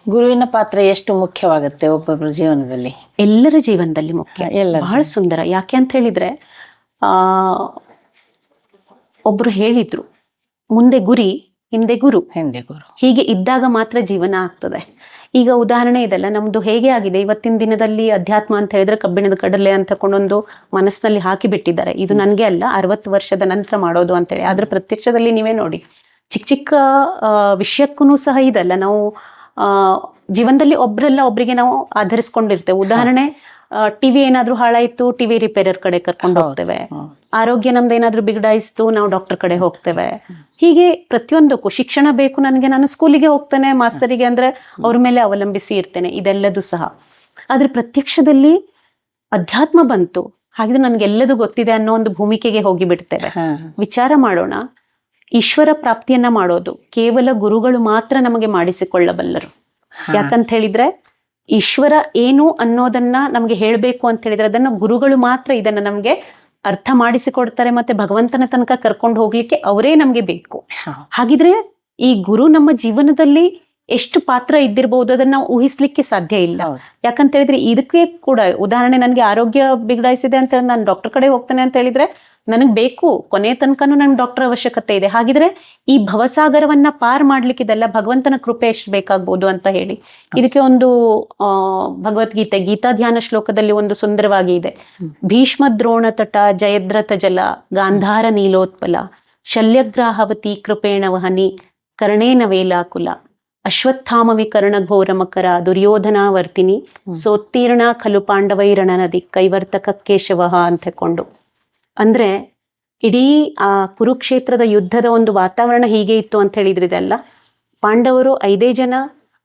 ಗುರುವಿನ ಪಾತ್ರ ಎಷ್ಟು ಮುಖ್ಯವಾಗುತ್ತೆ ಒಬ್ಬೊಬ್ಬರ ಜೀವನದಲ್ಲಿ? ಎಲ್ಲರ ಜೀವನದಲ್ಲಿ ಮುಖ್ಯ, ಬಹಳ ಸುಂದರ. ಯಾಕೆ ಅಂತ ಹೇಳಿದ್ರೆ ಒಬ್ರು ಹೇಳಿದ್ರು, ಮುಂದೆ ಗುರಿ ಹಿಂದೆ ಗುರು, ಹೀಗೆ ಇದ್ದಾಗ ಮಾತ್ರ ಜೀವನ ಆಗ್ತದೆ. ಈಗ ಉದಾಹರಣೆ ಇದೆಲ್ಲ ನಮ್ದು ಹೇಗೆ ಆಗಿದೆ, ಇವತ್ತಿನ ದಿನದಲ್ಲಿ ಅಧ್ಯಾತ್ಮ ಅಂತ ಹೇಳಿದ್ರೆ ಕಬ್ಬಿಣದ ಕಡಲೆ ಅಂತ ಕೊಂಡೊಂದು ಮನಸ್ಸಿನಲ್ಲಿ ಹಾಕಿ ಬಿಟ್ಟಿದ್ದಾರೆ. ಇದು ನನ್ಗೆ ಅಲ್ಲ, 60 ವರ್ಷದ ನಂತರ ಮಾಡೋದು ಅಂತೇಳಿ. ಆದ್ರೆ ಪ್ರತ್ಯಕ್ಷದಲ್ಲಿ ನೀವೇ ನೋಡಿ, ಚಿಕ್ಕ ಚಿಕ್ಕ ವಿಷಯಕ್ಕೂ ಸಹ ಇದೆಲ್ಲ ನಾವು ಜೀವನದಲ್ಲಿ ಒಬ್ರಲ್ಲ ಒಬ್ರಿಗೆ ನಾವು ಆಧರಿಸ್ಕೊಂಡಿರ್ತೇವೆ. ಉದಾಹರಣೆ, ಟಿವಿ ಏನಾದ್ರೂ ಹಾಳಾಯ್ತು, ಟಿವಿ ರಿಪೇರರ್ ಕಡೆ ಕರ್ಕೊಂಡು ಹೋಗ್ತೇವೆ. ಆರೋಗ್ಯ ನಮ್ದು ಏನಾದ್ರೂ ಬಿಗಡಾಯಿಸ್ತು, ನಾವು ಡಾಕ್ಟರ್ ಕಡೆ ಹೋಗ್ತೇವೆ. ಹೀಗೆ ಪ್ರತಿಯೊಂದಕ್ಕೂ ಶಿಕ್ಷಣ ಬೇಕು ನನಗೆ, ನಾನು ಸ್ಕೂಲಿಗೆ ಹೋಗ್ತೇನೆ, ಮಾಸ್ತರಿಗೆ ಅಂದ್ರೆ ಅವ್ರ ಮೇಲೆ ಅವಲಂಬಿಸಿ ಇರ್ತೇನೆ, ಇದೆಲ್ಲದೂ ಸಹ. ಆದ್ರೆ ಪ್ರತ್ಯಕ್ಷದಲ್ಲಿ ಅಧ್ಯಾತ್ಮ ಬಂತು, ಹಾಗಿದ್ರೆ ನನ್ಗೆಲ್ಲದೂ ಗೊತ್ತಿದೆ ಅನ್ನೋ ಒಂದು ಭೂಮಿಕೆಗೆ ಹೋಗಿ ಬಿಡ್ತೇವೆ. ವಿಚಾರ ಮಾಡೋಣ, ಈಶ್ವರ ಪ್ರಾಪ್ತಿಯನ್ನ ಮಾಡೋದು ಕೇವಲ ಗುರುಗಳು ಮಾತ್ರ ನಮಗೆ ಮಾಡಿಸಿಕೊಳ್ಳಬಲ್ಲರು. ಯಾಕಂತ ಹೇಳಿದ್ರೆ ಈಶ್ವರ ಏನು ಅನ್ನೋದನ್ನ ನಮ್ಗೆ ಹೇಳ್ಬೇಕು ಅಂತ ಹೇಳಿದ್ರೆ ಅದನ್ನ ಗುರುಗಳು ಮಾತ್ರ ಇದನ್ನ ನಮ್ಗೆ ಅರ್ಥ ಮಾಡಿಸಿಕೊಡ್ತಾರೆ. ಮತ್ತೆ ಭಗವಂತನ ತನಕ ಕರ್ಕೊಂಡು ಹೋಗ್ಲಿಕ್ಕೆ ಅವರೇ ನಮ್ಗೆ ಬೇಕು. ಹಾಗಿದ್ರೆ ಈ ಗುರು ನಮ್ಮ ಜೀವನದಲ್ಲಿ ಎಷ್ಟು ಪಾತ್ರ ಇದ್ದಿರ್ಬಹುದು ಅದನ್ನ ನಾವು ಊಹಿಸ್ಲಿಕ್ಕೆ ಸಾಧ್ಯ ಇಲ್ಲ. ಯಾಕಂತ ಹೇಳಿದ್ರೆ ಇದಕ್ಕೆ ಕೂಡ ಉದಾಹರಣೆ, ನನ್ಗೆ ಆರೋಗ್ಯ ಬಿಗಡಾಯಿಸಿದೆ ಅಂತ ಹೇಳಿ ನಾನು ಡಾಕ್ಟರ್ ಕಡೆ ಹೋಗ್ತೇನೆ ಅಂತ ಹೇಳಿದ್ರೆ ನನಗ್ ಬೇಕು, ಕೊನೆ ತನಕನೂ ನನ್ಗೆ ಡಾಕ್ಟರ್ ಅವಶ್ಯಕತೆ ಇದೆ. ಹಾಗಿದ್ರೆ ಈ ಭವಸಾಗರವನ್ನ ಪಾರ್ ಮಾಡ್ಲಿಕ್ಕೆ ಇದೆಲ್ಲ ಭಗವಂತನ ಕೃಪೆ ಎಷ್ಟು ಬೇಕಾಗ್ಬೋದು ಅಂತ ಹೇಳಿ. ಇದಕ್ಕೆ ಒಂದು ಭಗವದ್ಗೀತೆ ಗೀತಾ ಧ್ಯಾನ ಶ್ಲೋಕದಲ್ಲಿ ಒಂದು ಸುಂದರವಾಗಿ ಇದೆ. ಭೀಷ್ಮ ದ್ರೋಣ ತಟ ಜಯದ್ರಥ ಜಲ ಗಾಂಧಾರ ನೀಲೋತ್ಪಲ ಶಲ್ಯಗ್ರಾಹವತಿ ಕೃಪೇಣ ವಹನಿ ಕರ್ಣೇನ ವೇಲಾಕುಲ ಅಶ್ವತ್ಥಾಮ ವಿಕರ್ಣ ಘೋರ ಮಕರ ದುರ್ಯೋಧನಾವರ್ತಿನಿ ಸೋತ್ತೀರ್ಣ ಖಲು ಪಾಂಡವೈರಣನದಿ ಕೈವರ್ತಕ ಕೇಶವಃ ಅಂತ ಕೊಂಡು. ಅಂದ್ರೆ ಇಡೀ ಆ ಕುರುಕ್ಷೇತ್ರದ ಯುದ್ಧದ ಒಂದು ವಾತಾವರಣ ಹೀಗೆ ಇತ್ತು ಅಂತ ಹೇಳಿದ್ರಿದೆಲ್ಲ. ಪಾಂಡವರು 5 ಜನ,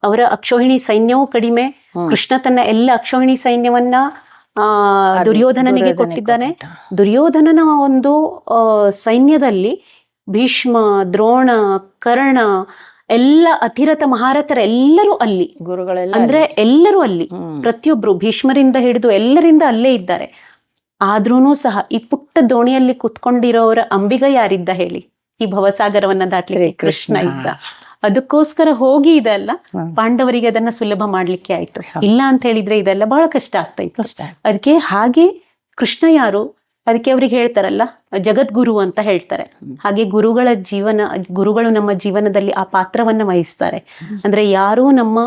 ಅವರ ಅಕ್ಷೋಹಿಣಿ ಸೈನ್ಯವೂ ಕಡಿಮೆ. ಕೃಷ್ಣ ತನ್ನ ಎಲ್ಲ ಅಕ್ಷೋಹಿಣಿ ಸೈನ್ಯವನ್ನ ದುರ್ಯೋಧನನಿಗೆ ಕೊಟ್ಟಿದ್ದಾನೆ. ದುರ್ಯೋಧನನ ಒಂದು ಸೈನ್ಯದಲ್ಲಿ ಭೀಷ್ಮ, ದ್ರೋಣ, ಕರ್ಣ ಎಲ್ಲ ಅತಿರಥ ಮಹಾರಥರ ಎಲ್ಲರೂ ಅಲ್ಲಿ, ಗುರುಗಳೆಲ್ಲ ಅಂದ್ರೆ ಎಲ್ಲರೂ ಅಲ್ಲಿ, ಪ್ರತಿಯೊಬ್ರು ಭೀಷ್ಮರಿಂದ ಹಿಡಿದು ಎಲ್ಲರಿಂದ ಅಲ್ಲೇ ಇದ್ದಾರೆ. ಆದ್ರೂನು ಸಹ ಈ ಪುಟ್ಟ ದೋಣಿಯಲ್ಲಿ ಕುತ್ಕೊಂಡಿರೋರ ಅಂಬಿಗ ಯಾರಿದ್ದ ಹೇಳಿ? ಈ ಭವಸಾಗರವನ್ನ ದಾಟ್ಲಿಕ್ಕೆ ಕೃಷ್ಣ ಇದ್ದ. ಅದಕ್ಕೋಸ್ಕರ ಹೋಗಿ ಇದೆಲ್ಲ ಪಾಂಡವರಿಗೆ ಅದನ್ನ ಸುಲಭ ಮಾಡ್ಲಿಕ್ಕೆ ಆಯ್ತು. ಇಲ್ಲ ಅಂತ ಹೇಳಿದ್ರೆ ಇದೆಲ್ಲ ಬಹಳ ಕಷ್ಟ ಆಗ್ತಾ ಇತ್ತು. ಅದಕ್ಕೆ ಹಾಗೆ ಕೃಷ್ಣ ಯಾರು, ಅದಕ್ಕೆ ಅವ್ರಿಗೆ ಹೇಳ್ತಾರಲ್ಲ ಜಗದ್ಗುರು ಅಂತ ಹೇಳ್ತಾರೆ. ಹಾಗೆ ಗುರುಗಳು ನಮ್ಮ ಜೀವನದಲ್ಲಿ ಆ ಪಾತ್ರವನ್ನ ವಹಿಸ್ತಾರೆ. ಅಂದ್ರೆ ಯಾರು ನಮ್ಮ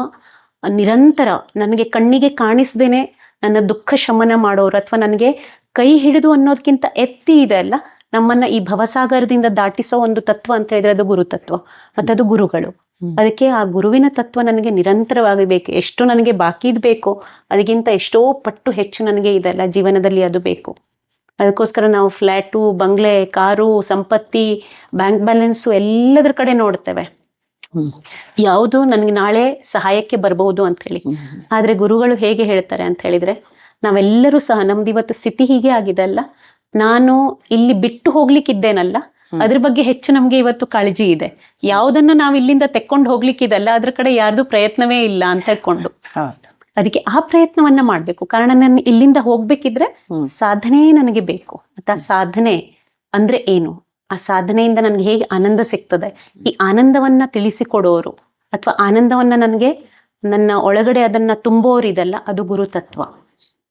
ನಿರಂತರ ನನಗೆ ಕಣ್ಣಿಗೆ ಕಾಣಿಸ್ದೇನೆ ನನ್ನ ದುಃಖ ಶಮನ ಮಾಡೋರು, ಅಥವಾ ನನಗೆ ಕೈ ಹಿಡಿದು ಅನ್ನೋದಕ್ಕಿಂತ ಎತ್ತಿ ಇದೆ ಅಲ್ಲ, ನಮ್ಮನ್ನ ಈ ಭವಸಾಗರದಿಂದ ದಾಟಿಸೋ ಒಂದು ತತ್ವ ಅಂತ ಹೇಳಿದ್ರೆ ಅದು ಗುರು ತತ್ವ, ಮತ್ತದು ಗುರುಗಳು. ಅದಕ್ಕೆ ಆ ಗುರುವಿನ ತತ್ವ ನನಗೆ ನಿರಂತರವಾಗಿ ಬೇಕು. ಎಷ್ಟು ನನಗೆ ಬಾಕಿ ಬೇಕು ಅದಕ್ಕಿಂತ ಎಷ್ಟೋ ಪಟ್ಟು ಹೆಚ್ಚು ನನಗೆ ಇದೆಲ್ಲ ಜೀವನದಲ್ಲಿ ಅದು ಬೇಕು. ಅದಕ್ಕೋಸ್ಕರ ನಾವು ಫ್ಲ್ಯಾಟು, ಬಂಗ್ಲೆ, ಕಾರು, ಸಂಪತ್ತಿ, ಬ್ಯಾಂಕ್ ಬ್ಯಾಲೆನ್ಸು ಎಲ್ಲದರ ಕಡೆ ನೋಡ್ತೇವೆ. ಯಾವುದು ನನಗೆ ನಾಳೆ ಸಹಾಯಕ್ಕೆ ಬರ್ಬಹುದು ಅಂತ ಹೇಳಿ. ಆದ್ರೆ ಗುರುಗಳು ಹೇಗೆ ಹೇಳ್ತಾರೆ ಅಂತ ಹೇಳಿದ್ರೆ, ನಾವೆಲ್ಲರೂ ಸಹ ನಮ್ದು ಇವತ್ತು ಸ್ಥಿತಿ ಹೀಗೆ ಆಗಿದೆ ಅಲ್ಲ, ನಾನು ಇಲ್ಲಿ ಬಿಟ್ಟು ಹೋಗ್ಲಿಕ್ಕಿದ್ದೇನಲ್ಲ, ಅದ್ರ ಬಗ್ಗೆ ಹೆಚ್ಚು ನಮ್ಗೆ ಇವತ್ತು ಕಾಳಜಿ ಇದೆ. ಯಾವುದನ್ನ ನಾವು ಇಲ್ಲಿಂದ ತೆಕ್ಕೊಂಡು ಹೋಗ್ಲಿಕ್ಕಿದಲ್ಲ ಅದ್ರ ಕಡೆ ಯಾರ್ದು ಪ್ರಯತ್ನವೇ ಇಲ್ಲ ಅಂತ ಹೇಳ್ಕೊಂಡು, ಅದಕ್ಕೆ ಆ ಪ್ರಯತ್ನವನ್ನ ಮಾಡ್ಬೇಕು. ಕಾರಣ ನಾನು ಇಲ್ಲಿಂದ ಹೋಗ್ಬೇಕಿದ್ರೆ ಸಾಧನೆ ನನಗೆ ಬೇಕು. ಮತ್ತೆ ಆ ಸಾಧನೆ ಅಂದ್ರೆ ಏನು, ಆ ಸಾಧನೆಯಿಂದ ನನ್ಗೆ ಹೇಗೆ ಆನಂದ ಸಿಗ್ತದೆ, ಈ ಆನಂದವನ್ನ ತಿಳಿಸಿಕೊಡೋರು ಅಥವಾ ಆನಂದವನ್ನ ನನಗೆ ನನ್ನ ಒಳಗಡೆ ಅದನ್ನ ತುಂಬೋರು ಇದೆಲ್ಲ ಅದು ಗುರುತತ್ವ.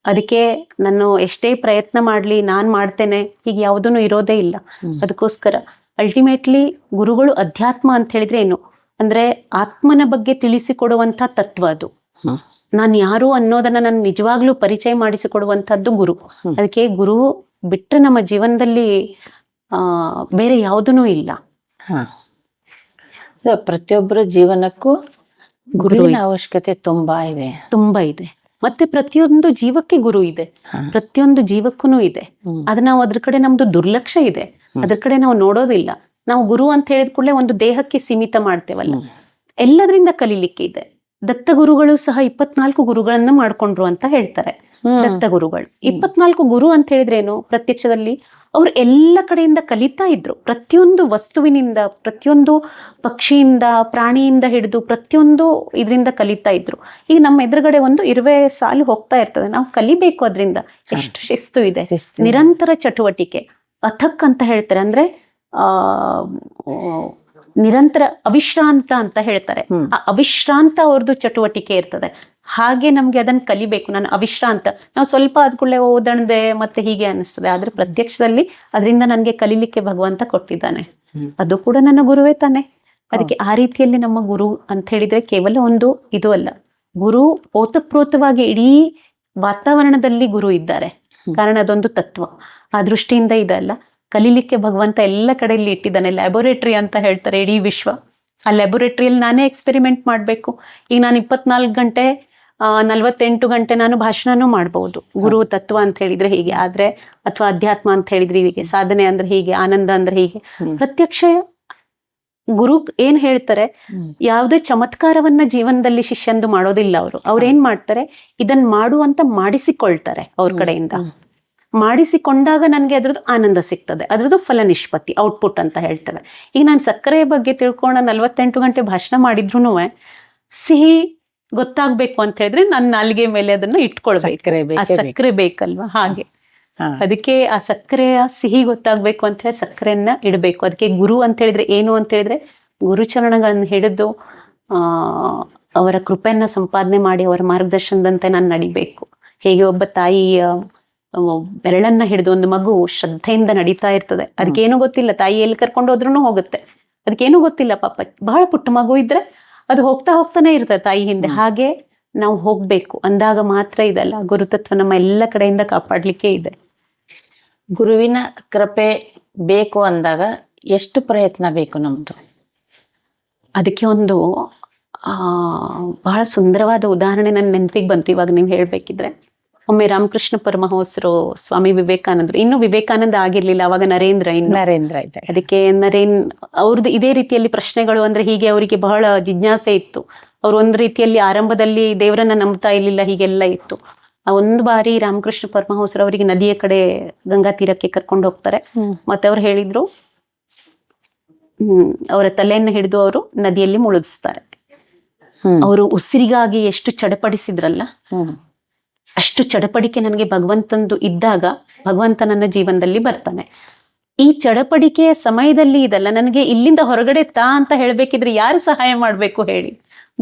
ಅದಕ್ಕೆ ನಾನು ಎಷ್ಟೇ ಪ್ರಯತ್ನ ಮಾಡ್ಲಿ, ನಾನ್ ಮಾಡ್ತೇನೆ ಹೀಗೆ ಯಾವುದೂ ಇರೋದೇ ಇಲ್ಲ. ಅದಕ್ಕೋಸ್ಕರ ಅಲ್ಟಿಮೇಟ್ಲಿ ಗುರುಗಳು ಅಧ್ಯಾತ್ಮ ಅಂತ ಹೇಳಿದ್ರೆ ಏನು ಅಂದ್ರೆ ಆತ್ಮನ ಬಗ್ಗೆ ತಿಳಿಸಿಕೊಡುವಂತ ತತ್ವ ಅದು. ನಾನು ಯಾರು ಅನ್ನೋದನ್ನ ನಾನು ನಿಜವಾಗ್ಲೂ ಪರಿಚಯ ಮಾಡಿಸಿಕೊಡುವಂತದ್ದು ಗುರು. ಅದಕ್ಕೆ ಗುರು ಬಿಟ್ರೆ ನಮ್ಮ ಜೀವನದಲ್ಲಿ ಬೇರೆ ಯಾವುದೂ ಇಲ್ಲ. ಪ್ರತಿಯೊಬ್ಬರ ಜೀವನಕ್ಕೂ ಗುರುವಿನ ಅವಶ್ಯಕತೆ ತುಂಬಾ ಇದೆ. ಮತ್ತೆ ಪ್ರತಿಯೊಂದು ಜೀವಕ್ಕೆ ಗುರು ಇದೆ, ಪ್ರತಿಯೊಂದು ಜೀವಕ್ಕೂ ಇದೆ. ಆದ್ರೆ ನಾವು ಅದ್ರ ಕಡೆ ನಮ್ದು ದುರ್ಲಕ್ಷ್ಯ ಇದೆ, ಅದ್ರ ಕಡೆ ನಾವು ನೋಡೋದಿಲ್ಲ. ನಾವು ಗುರು ಅಂತ ಹೇಳಿದ ಕೂಡಲೇ ಒಂದು ದೇಹಕ್ಕೆ ಸೀಮಿತ ಮಾಡ್ತೇವಲ್ಲ, ಎಲ್ಲದರಿಂದ ಕಲೀಲಿಕ್ಕೆ ಇದೆ. ದತ್ತ ಗುರುಗಳು ಸಹ 24 ಗುರುಗಳನ್ನ ಮಾಡ್ಕೊಂಡ್ರು ಅಂತ ಹೇಳ್ತಾರೆ. ದತ್ತ ಗುರುಗಳು 24 ಗುರು ಅಂತ ಹೇಳಿದ್ರೇನು, ಪ್ರತ್ಯಕ್ಷದಲ್ಲಿ ಅವ್ರು ಎಲ್ಲ ಕಡೆಯಿಂದ ಕಲಿತಾ ಇದ್ರು. ಪ್ರತಿಯೊಂದು ವಸ್ತುವಿನಿಂದ, ಪ್ರತಿಯೊಂದು ಪಕ್ಷಿಯಿಂದ, ಪ್ರಾಣಿಯಿಂದ ಹಿಡಿದು ಪ್ರತಿಯೊಂದು ಇದರಿಂದ ಕಲಿತಾ ಇದ್ರು. ಈಗ ನಮ್ಮ ಎದುರುಗಡೆ ಒಂದು ಇರುವೆ ಸಾಲು ಹೋಗ್ತಾ ಇರ್ತದೆ, ನಾವು ಕಲಿಬೇಕು. ಅದರಿಂದ ಎಷ್ಟು ಶಿಸ್ತು ಇದೆ, ನಿರಂತರ ಚಟುವಟಿಕೆ, ಅಥಕ್ ಅಂತ ಹೇಳ್ತಾರೆ. ಅಂದ್ರೆ ನಿರಂತರ ಅವಿಶ್ರಾಂತ ಅಂತ ಹೇಳ್ತಾರೆ. ಆ ಅವಿಶ್ರಾಂತ ಅವ್ರದ್ದು ಚಟುವಟಿಕೆ ಇರ್ತದೆ. ಹಾಗೆ ನಮ್ಗೆ ಅದನ್ನ ಕಲಿಬೇಕು. ನಾನು ಅವಿಶ್ರಾಂತ, ನಾವು ಸ್ವಲ್ಪ ಆದ್ಕೂಡ್ಲೆ ಓದಣದೆ ಮತ್ತೆ ಹೀಗೆ ಅನಿಸ್ತದೆ. ಆದ್ರೆ ಪ್ರತ್ಯಕ್ಷದಲ್ಲಿ ಅದರಿಂದ ನನ್ಗೆ ಕಲಿಲಿಕ್ಕೆ ಭಗವಂತ ಕೊಟ್ಟಿದ್ದಾನೆ. ಅದು ಕೂಡ ನನ್ನ ಗುರುವೇ ತಾನೆ. ಅದಕ್ಕೆ ಆ ರೀತಿಯಲ್ಲಿ ನಮ್ಮ ಗುರು ಅಂತ ಹೇಳಿದ್ರೆ ಕೇವಲ ಒಂದು ಇದು ಅಲ್ಲ, ಗುರು ಓತಪ್ರೋತವಾಗಿ ಇಡೀ ವಾತಾವರಣದಲ್ಲಿ ಗುರು ಇದ್ದಾರೆ. ಕಾರಣ ಅದೊಂದು ತತ್ವ. ಆ ದೃಷ್ಟಿಯಿಂದ ಇದಲ್ಲ, ಕಲೀಲಿಕ್ಕೆ ಭಗವಂತ ಎಲ್ಲ ಕಡೆಯಲ್ಲಿ ಇಟ್ಟಿದ್ದಾನೆ. ಲ್ಯಾಬೊರೇಟರಿ ಅಂತ ಹೇಳ್ತಾರೆ ಇಡೀ ವಿಶ್ವ. ಆ ಲ್ಯಾಬೊರೇಟರಿಯಲ್ಲಿ ನಾನೇ ಎಕ್ಸ್ಪೆರಿಮೆಂಟ್ ಮಾಡಬೇಕು. ಈಗ ನಾನು 24 ಗಂಟೆ 48 ಗಂಟೆ ನಾನು ಭಾಷಣನೂ ಮಾಡ್ಬೋದು. ಗುರು ತತ್ವ ಅಂತ ಹೇಳಿದ್ರೆ ಹೀಗೆ, ಆದ್ರೆ ಅಥವಾ ಅಧ್ಯಾತ್ಮ ಅಂತ ಹೇಳಿದ್ರೆ ಹೀಗೆ, ಸಾಧನೆ ಅಂದ್ರೆ ಹೀಗೆ, ಆನಂದ ಅಂದ್ರೆ ಹೀಗೆ. ಪ್ರತ್ಯಕ್ಷ ಗುರು ಏನ್ ಹೇಳ್ತಾರೆ, ಯಾವುದೇ ಚಮತ್ಕಾರವನ್ನ ಜೀವನದಲ್ಲಿ ಶಿಷ್ಯಂದು ಮಾಡೋದಿಲ್ಲ. ಅವ್ರು ಏನ್ ಮಾಡ್ತಾರೆ, ಇದನ್ ಮಾಡುವಂತ ಮಾಡಿಸಿಕೊಳ್ತಾರೆ ಅವ್ರ ಕಡೆಯಿಂದ. ಮಾಡಿಸಿಕೊಂಡಾಗ ನನ್ಗೆ ಅದ್ರದ್ದು ಆನಂದ ಸಿಗ್ತದೆ, ಅದ್ರದ್ದು ಫಲ ನಿಷ್ಪತ್ತಿ, ಔಟ್ಪುಟ್ ಅಂತ ಹೇಳ್ತೇವೆ. ಈಗ ನಾನು ಸಕ್ಕರೆ ಬಗ್ಗೆ ತಿಳ್ಕೊಂಡ 48 ಗಂಟೆ ಭಾಷಣ ಮಾಡಿದ್ರು ಸಿಹಿ ಗೊತ್ತಾಗ್ಬೇಕು ಅಂತ ಹೇಳಿದ್ರೆ ನನ್ನ ನಾಲಿಗೆ ಮೇಲೆ ಅದನ್ನ ಇಟ್ಕೊಳ್ಬೇಕು. ಆ ಸಕ್ಕರೆ ಬೇಕಲ್ವಾ, ಹಾಗೆ ಅದಕ್ಕೆ ಆ ಸಕ್ಕರೆಯ ಸಿಹಿ ಗೊತ್ತಾಗ್ಬೇಕು ಅಂತ ಹೇಳಿ ಸಕ್ಕರೆಯನ್ನ ಇಡಬೇಕು. ಅದಕ್ಕೆ ಗುರು ಅಂತ ಹೇಳಿದ್ರೆ ಏನು ಅಂತ ಹೇಳಿದ್ರೆ, ಗುರುಚರಣಗಳನ್ನ ಹಿಡಿದು ಅವರ ಕೃಪೆಯನ್ನ ಸಂಪಾದನೆ ಮಾಡಿ ಅವರ ಮಾರ್ಗದರ್ಶನದಂತೆ ನಾನು ನಡಿಬೇಕು. ಹೇಗೆ ಒಬ್ಬ ತಾಯಿಯ ಬೆರಳನ್ನ ಹಿಡಿದು ಒಂದು ಮಗು ಶ್ರದ್ಧೆಯಿಂದ ನಡೀತಾ ಇರ್ತದೆ, ಅದಕ್ಕೇನು ಗೊತ್ತಿಲ್ಲ, ತಾಯಿ ಎಲ್ಲಿ ಕರ್ಕೊಂಡು ಹೋದ್ರೂ ಹೋಗುತ್ತೆ, ಅದಕ್ಕೇನು ಗೊತ್ತಿಲ್ಲ ಪಾಪ. ಬಹಳ ಪುಟ್ಟ ಮಗು ಇದ್ರೆ ಅದು ಹೋಗ್ತಾನೆ ಇರ್ತದೆ ತಾಯಿ ಹಿಂದೆ. ಹಾಗೆ ನಾವು ಹೋಗ್ಬೇಕು ಅಂದಾಗ ಮಾತ್ರ ಇದಲ್ಲ, ಗುರುತತ್ವ ನಮ್ಮ ಎಲ್ಲ ಕಡೆಯಿಂದ ಕಾಪಾಡ್ಲಿಕ್ಕೆ ಇದೆ. ಗುರುವಿನ ಕೃಪೆ ಬೇಕು ಅಂದಾಗ ಎಷ್ಟು ಪ್ರಯತ್ನ ಬೇಕು ನಮ್ದು? ಅದಕ್ಕೆ ಒಂದು ಬಹಳ ಸುಂದರವಾದ ಉದಾಹರಣೆ ನನ್ನ ನೆನಪಿಗೆ ಬಂತು ಇವಾಗ ನೀವು ಹೇಳ್ಬೇಕಿದ್ರೆ. ಒಮ್ಮೆ ರಾಮಕೃಷ್ಣ ಪರಮಹಂಸರು, ಸ್ವಾಮಿ ವಿವೇಕಾನಂದರು, ಇನ್ನು ವಿವೇಕಾನಂದ ಆಗಿರ್ಲಿಲ್ಲ ಅವಾಗ, ನರೇಂದ್ರ ಇದೆ. ಅದಕ್ಕೆ ಅವ್ರದ್ದು ಇದೇ ರೀತಿಯಲ್ಲಿ ಪ್ರಶ್ನೆಗಳು ಅಂದ್ರೆ ಹೀಗೆ ಅವರಿಗೆ ಬಹಳ ಜಿಜ್ಞಾಸೆ ಇತ್ತು. ಅವ್ರು ಒಂದ್ ರೀತಿಯಲ್ಲಿ ಆರಂಭದಲ್ಲಿ ದೇವರನ್ನ ನಂಬ್ತಾ ಇರ್ಲಿಲ್ಲ, ಹೀಗೆಲ್ಲ ಇತ್ತು. ಒಂದು ಬಾರಿ ರಾಮಕೃಷ್ಣ ಪರಮಹಂಸರು ಅವರಿಗೆ ನದಿಯ ಕಡೆ ಗಂಗಾ ತೀರಕ್ಕೆ ಕರ್ಕೊಂಡು ಹೋಗ್ತಾರೆ. ಮತ್ತೆ ಅವ್ರು ಹೇಳಿದ್ರು, ಅವರ ತಲೆಯನ್ನ ಹಿಡಿದು ಅವರು ನದಿಯಲ್ಲಿ ಮುಳುಗಿಸ್ತಾರೆ. ಅವರು ಉಸಿರಿಗಾಗಿ ಎಷ್ಟು ಚಡಪಡಿಸಿದ್ರಲ್ಲ, ಅಷ್ಟು ಚಡಪಡಿಕೆ ನನಗೆ ಭಗವಂತಂದು ಇದ್ದಾಗ ಭಗವಂತ ನನ್ನ ಜೀವನದಲ್ಲಿ ಬರ್ತಾನೆ. ಈ ಚಡಪಡಿಕೆಯ ಸಮಯದಲ್ಲಿ ಇದಲ್ಲ, ನನಗೆ ಇಲ್ಲಿಂದ ಹೊರಗಡೆ ತಾ ಅಂತ ಹೇಳ್ಬೇಕಿದ್ರೆ ಯಾರು ಸಹಾಯ ಮಾಡ್ಬೇಕು ಹೇಳಿ?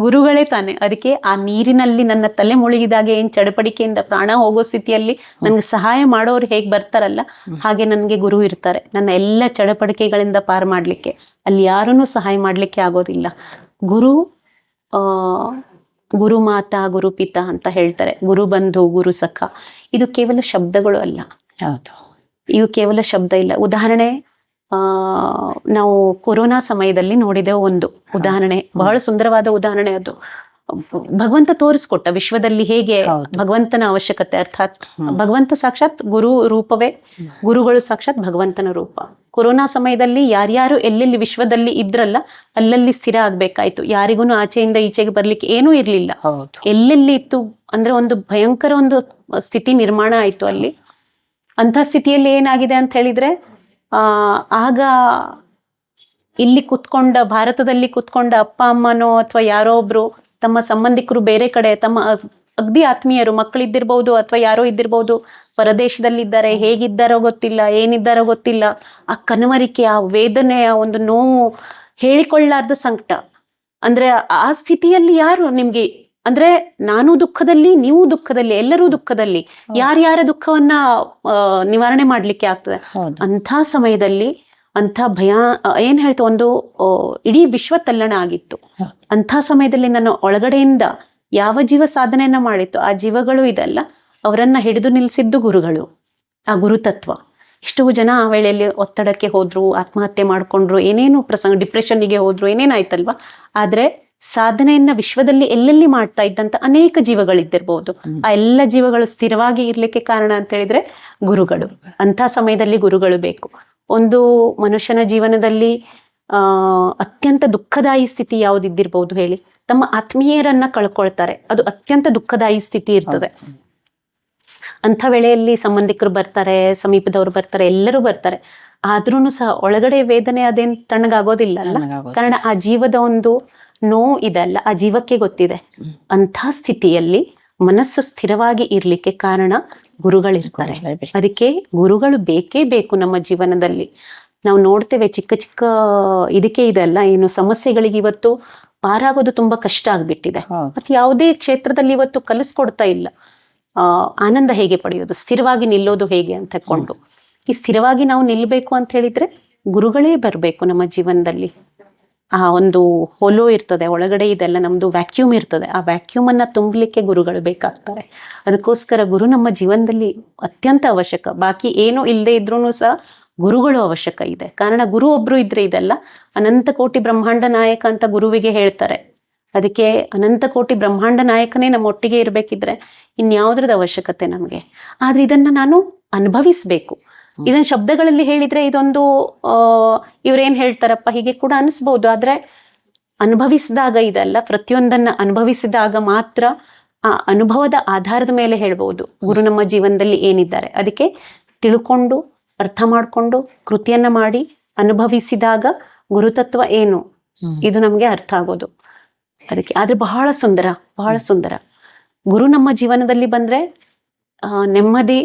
ಗುರುಗಳೇ ತಾನೆ. ಅದಕ್ಕೆ ಆ ನೀರಿನಲ್ಲಿ ನನ್ನ ತಲೆ ಮುಳುಗಿದಾಗ ಏನ್ ಚಡಪಡಿಕೆಯಿಂದ ಪ್ರಾಣ ಹೋಗೋ ಸ್ಥಿತಿಯಲ್ಲಿ ನನ್ಗೆ ಸಹಾಯ ಮಾಡೋರು ಹೇಗ್ ಬರ್ತಾರಲ್ಲ, ಹಾಗೆ ನನ್ಗೆ ಗುರು ಇರ್ತಾರೆ ನನ್ನ ಎಲ್ಲ ಚಡಪಡಿಕೆಗಳಿಂದ ಪಾರು ಮಾಡ್ಲಿಕ್ಕೆ. ಅಲ್ಲಿ ಯಾರನ್ನೂ ಸಹಾಯ ಮಾಡ್ಲಿಕ್ಕೆ ಆಗೋದಿಲ್ಲ. ಗುರು ಮಾತಾ ಗುರು ಪಿತಾ ಅಂತ ಹೇಳ್ತಾರೆ, ಗುರು ಬಂಧು ಗುರು ಸಖ. ಇದು ಕೇವಲ ಶಬ್ದಗಳು ಅಲ್ಲ. ಹೌದು, ಇವು ಕೇವಲ ಶಬ್ದ ಇಲ್ಲ. ಉದಾಹರಣೆ, ನಾವು ಕೊರೋನಾ ಸಮಯದಲ್ಲಿ ನೋಡಿದೆವು ಒಂದು ಉದಾಹರಣೆ, ಬಹಳ ಸುಂದರವಾದ ಉದಾಹರಣೆ ಅದು. ಭಗವಂತ ತೋರಿಸ್ಕೊಟ್ಟ ವಿಶ್ವದಲ್ಲಿ ಹೇಗೆ ಭಗವಂತನ ಅವಶ್ಯಕತೆ, ಅರ್ಥಾತ್ ಭಗವಂತ ಸಾಕ್ಷಾತ್ ಗುರು ರೂಪವೇ, ಗುರುಗಳು ಸಾಕ್ಷಾತ್ ಭಗವಂತನ ರೂಪ. ಕೊರೋನಾ ಸಮಯದಲ್ಲಿ ಯಾರ್ಯಾರು ಎಲ್ಲೆಲ್ಲಿ ವಿಶ್ವದಲ್ಲಿ ಇದ್ರಲ್ಲ ಅಲ್ಲಲ್ಲಿ ಸ್ಥಿರ ಆಗ್ಬೇಕಾಯ್ತು. ಯಾರಿಗೂ ಆಚೆಯಿಂದ ಈಚೆಗೆ ಬರ್ಲಿಕ್ಕೆ ಏನೂ ಇರ್ಲಿಲ್ಲ. ಎಲ್ಲೆಲ್ಲಿ ಇತ್ತು ಅಂದ್ರೆ ಒಂದು ಭಯಂಕರ ಒಂದು ಸ್ಥಿತಿ ನಿರ್ಮಾಣ ಆಯ್ತು ಅಲ್ಲಿ. ಅಂಥ ಸ್ಥಿತಿಯಲ್ಲಿ ಏನಾಗಿದೆ ಅಂತ ಹೇಳಿದ್ರೆ, ಆಗ ಇಲ್ಲಿ ಕುತ್ಕೊಂಡ, ಭಾರತದಲ್ಲಿ ಕುತ್ಕೊಂಡ ಅಪ್ಪ ಅಮ್ಮನೋ ಅಥವಾ ಯಾರೋ ಒಬ್ರು ತಮ್ಮ ಸಂಬಂಧಿಕರು ಬೇರೆ ಕಡೆ, ತಮ್ಮ ಅಗ್ದಿ ಆತ್ಮೀಯರು, ಮಕ್ಕಳಿದ್ದಿರ್ಬಹುದು ಅಥವಾ ಯಾರೋ ಇದ್ದಿರ್ಬಹುದು, ಪರದೇಶದಲ್ಲಿದ್ದಾರೆ, ಹೇಗಿದ್ದಾರೋ ಗೊತ್ತಿಲ್ಲ, ಏನಿದ್ದಾರೋ ಗೊತ್ತಿಲ್ಲ. ಆ ಕನವರಿಕೆ, ಆ ವೇದನೆ, ಆ ಒಂದು ನೋವು, ಹೇಳಿಕೊಳ್ಳಾರ್ದ ಸಂಕಟ. ಅಂದ್ರೆ ಆ ಸ್ಥಿತಿಯಲ್ಲಿ ಯಾರು ನಿಮ್ಗೆ, ಅಂದ್ರೆ ನಾನು ದುಃಖದಲ್ಲಿ, ನೀವು ದುಃಖದಲ್ಲಿ, ಎಲ್ಲರೂ ದುಃಖದಲ್ಲಿ, ಯಾರ್ಯಾರ ದುಃಖವನ್ನ ನಿವಾರಣೆ ಮಾಡ್ಲಿಕ್ಕೆ ಆಗ್ತದೆ? ಅಂಥ ಸಮಯದಲ್ಲಿ ಅಂಥ ಭಯ ಏನ್ ಹೇಳ್ತಾ, ಒಂದು ಇಡೀ ವಿಶ್ವ ತಲ್ಲಣ ಆಗಿತ್ತು. ಅಂಥ ಸಮಯದಲ್ಲಿ ನನ್ನ ಒಳಗಡೆಯಿಂದ ಯಾವ ಜೀವ ಸಾಧನೆಯನ್ನ ಮಾಡಿತ್ತು, ಆ ಜೀವಗಳು ಇದಲ್ಲ, ಅವರನ್ನ ಹಿಡಿದು ನಿಲ್ಸಿದ್ದು ಗುರುಗಳು, ಆ ಗುರುತತ್ವ. ಎಷ್ಟೋ ಜನ ಆ ವೇಳೆಯಲ್ಲಿ ಒತ್ತಡಕ್ಕೆ ಹೋದ್ರು, ಆತ್ಮಹತ್ಯೆ ಮಾಡ್ಕೊಂಡ್ರು, ಏನೇನು ಪ್ರಸಂಗ, ಡಿಪ್ರೆಷನ್ಗೆ ಹೋದ್ರು, ಏನೇನಾಯ್ತಲ್ವಾ. ಆದ್ರೆ ಸಾಧನೆಯನ್ನ ವಿಶ್ವದಲ್ಲಿ ಎಲ್ಲೆಲ್ಲಿ ಮಾಡ್ತಾ ಇದ್ದಂತ ಅನೇಕ ಜೀವಗಳಿದ್ದಿರ್ಬೋದು. ಆ ಎಲ್ಲ ಜೀವಗಳು ಸ್ಥಿರವಾಗಿ ಇರ್ಲಿಕ್ಕೆ ಕಾರಣ ಅಂತ ಹೇಳಿದ್ರೆ ಗುರುಗಳು. ಅಂಥ ಸಮಯದಲ್ಲಿ ಗುರುಗಳು ಬೇಕು. ಒಂದು ಮನುಷ್ಯನ ಜೀವನದಲ್ಲಿ ಅತ್ಯಂತ ದುಃಖದಾಯಿ ಸ್ಥಿತಿ ಯಾವುದಿದ್ದಿರ್ಬೋದು ಹೇಳಿ? ತಮ್ಮ ಆತ್ಮೀಯರನ್ನ ಕಳ್ಕೊಳ್ತಾರೆ, ಅದು ಅತ್ಯಂತ ದುಃಖದಾಯಿ ಸ್ಥಿತಿ ಇರ್ತದೆ. ಅಂಥ ವೇಳೆಯಲ್ಲಿ ಸಂಬಂಧಿಕರು ಬರ್ತಾರೆ, ಸಮೀಪದವರು ಬರ್ತಾರೆ, ಎಲ್ಲರೂ ಬರ್ತಾರೆ. ಆದ್ರೂನು ಸಹ ಒಳಗಡೆ ವೇದನೆ ಅದೇನ್ ತಣ್ಣಗಾಗೋದಿಲ್ಲ ಅಲ್ಲ, ಕಾರಣ ಆ ಜೀವದ ಒಂದು ನೋವು ಇದಲ್ಲ, ಆ ಜೀವಕ್ಕೆ ಗೊತ್ತಿದೆ. ಅಂಥ ಸ್ಥಿತಿಯಲ್ಲಿ ಮನಸ್ಸು ಸ್ಥಿರವಾಗಿ ಇರ್ಲಿಕ್ಕೆ ಕಾರಣ ಗುರುಗಳಿರ್ತಾರೆ. ಅದಕ್ಕೆ ಗುರುಗಳು ಬೇಕೇ ಬೇಕು ನಮ್ಮ ಜೀವನದಲ್ಲಿ. ನಾವು ನೋಡ್ತೇವೆ ಚಿಕ್ಕ ಚಿಕ್ಕ ಇದಕ್ಕೆ ಇದೆಲ್ಲ ಏನು ಸಮಸ್ಯೆಗಳಿಗೆ ಇವತ್ತು ಪಾರಾಗೋದು ತುಂಬಾ ಕಷ್ಟ ಆಗ್ಬಿಟ್ಟಿದೆ. ಮತ್ತೆ ಯಾವುದೇ ಕ್ಷೇತ್ರದಲ್ಲಿ ಇವತ್ತು ಕಲಿಸ್ಕೊಡ್ತಾ ಇಲ್ಲ ಆನಂದ ಹೇಗೆ ಪಡೆಯೋದು, ಸ್ಥಿರವಾಗಿ ನಿಲ್ಲೋದು ಹೇಗೆ ಅಂತ ಕೊಂಡು. ಈ ಸ್ಥಿರವಾಗಿ ನಾವು ನಿಲ್ಬೇಕು ಅಂತ ಹೇಳಿದ್ರೆ ಗುರುಗಳೇ ಬರಬೇಕು ನಮ್ಮ ಜೀವನದಲ್ಲಿ. ಆ ಒಂದು ಹೊಲೋ ಇರ್ತದೆ ಒಳಗಡೆ, ಇದೆಲ್ಲ ನಮ್ದು ವ್ಯಾಕ್ಯೂಮ್ ಇರ್ತದೆ, ಆ ವ್ಯಾಕ್ಯೂಮ್ ಅನ್ನ ತುಂಬಲಿಕ್ಕೆ ಗುರುಗಳು ಬೇಕಾಗ್ತಾರೆ. ಅದಕ್ಕೋಸ್ಕರ ಗುರು ನಮ್ಮ ಜೀವನದಲ್ಲಿ ಅತ್ಯಂತ ಅವಶ್ಯಕ. ಬಾಕಿ ಏನು ಇಲ್ಲದೆ ಇದ್ರೂ ಸಹ ಗುರುಗಳು ಅವಶ್ಯಕ ಇದೆ. ಕಾರಣ ಗುರು ಒಬ್ರು ಇದ್ರೆ ಇದೆಲ್ಲ. ಅನಂತ ಕೋಟಿ ಬ್ರಹ್ಮಾಂಡ ನಾಯಕ ಅಂತ ಗುರುವಿಗೆ ಹೇಳ್ತಾರೆ. ಅದಕ್ಕೆ ಅನಂತ ಕೋಟಿ ಬ್ರಹ್ಮಾಂಡ ನಾಯಕನೇ ನಮ್ಮ ಒಟ್ಟಿಗೆ ಇರ್ಬೇಕಿದ್ರೆ ಇನ್ಯಾವುದ್ರದ ಅವಶ್ಯಕತೆ ನಮಗೆ. ಆದ್ರೆ ಇದನ್ನ ನಾನು ಅನುಭವಿಸ್ಬೇಕು. ಇದನ್ನ ಶಬ್ದಗಳಲ್ಲಿ ಹೇಳಿದ್ರೆ ಇದೊಂದು ಇವ್ರೇನ್ ಹೇಳ್ತಾರಪ್ಪ ಹೀಗೆ ಕೂಡ ಅನಿಸ್ಬಹುದು. ಆದ್ರೆ ಅನುಭವಿಸಿದಾಗ ಇದೆಲ್ಲ, ಪ್ರತಿಯೊಂದನ್ನ ಅನುಭವಿಸಿದಾಗ ಮಾತ್ರ ಆ ಅನುಭವದ ಆಧಾರದ ಮೇಲೆ ಹೇಳ್ಬಹುದು ಗುರು ನಮ್ಮ ಜೀವನದಲ್ಲಿ ಏನಿದ್ದಾರೆ. ಅದಕ್ಕೆ ತಿಳ್ಕೊಂಡು ಅರ್ಥ ಮಾಡ್ಕೊಂಡು ಕೃತಿಯನ್ನ ಮಾಡಿ ಅನುಭವಿಸಿದಾಗ ಗುರುತತ್ವ ಏನು ಇದು ನಮ್ಗೆ ಅರ್ಥ ಆಗೋದು. ಅದಕ್ಕೆ ಆದ್ರೆ ಬಹಳ ಸುಂದರ, ಬಹಳ ಸುಂದರ. ಗುರು ನಮ್ಮ ಜೀವನದಲ್ಲಿ ಬಂದ್ರೆ ನೆಮ್ಮದಿ,